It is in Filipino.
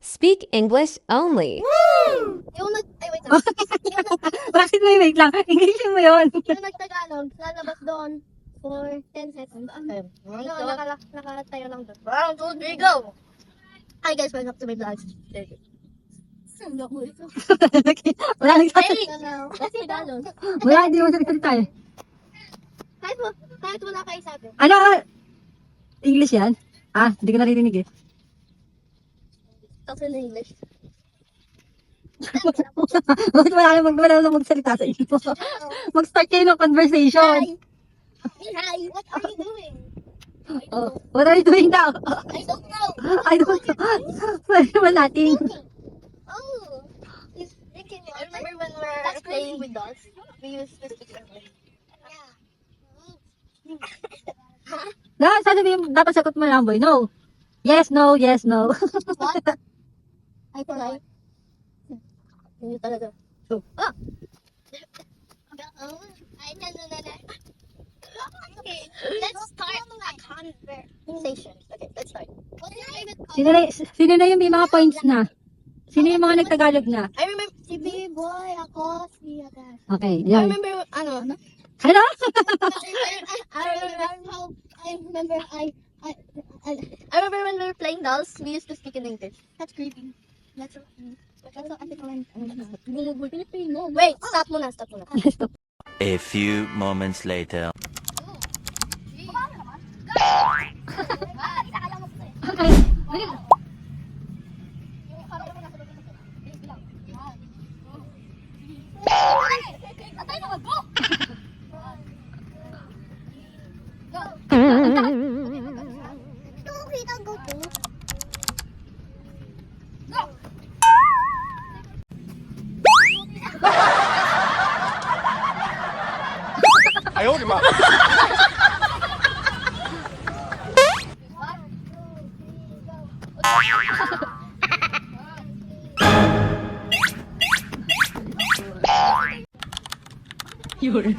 Speak English only. Yung ay wait lang. Bakit may wait lang? Englishin mo yun. Yung nagtagalog, lalabas doon for 10 seconds. Okay. Nakatayo lang doon. 1, 2, 3, go! Hi guys, welcome to my vlog. Wala nang sabi. Kasi Tagalog. Wala, hindi mo salita eh. Kahit wala kayo sabi. Ano? English yan? Ah, hindi ko naririnig eh. Talk in English. Bakit wala nang magsalita sa inyo? Mag-start kayo ng conversation. Hi! What are you doing? Oh, what are you doing now? I don't know. I don't know. Well, nothing. Oh. I remember when we were playing with dolls, we used to speak English. Dapat sagot mo lang, boy. No. Yes, no, yes, no. What? I try. Hindi talaga. Oh. Oh! I know that. Okay, let's start a conversation. Okay, let's start. What's your favorite color? Sino na yung may mga points na? Sino yung mga nagtagalog na? I remember si B-Boy, ako, si Agas. Okay, I yan. remember, ano? Ano? I remember when we were playing dolls, we used to speak in English. That's creepy. That's so Wait, stop muna. A few moments later. Yun.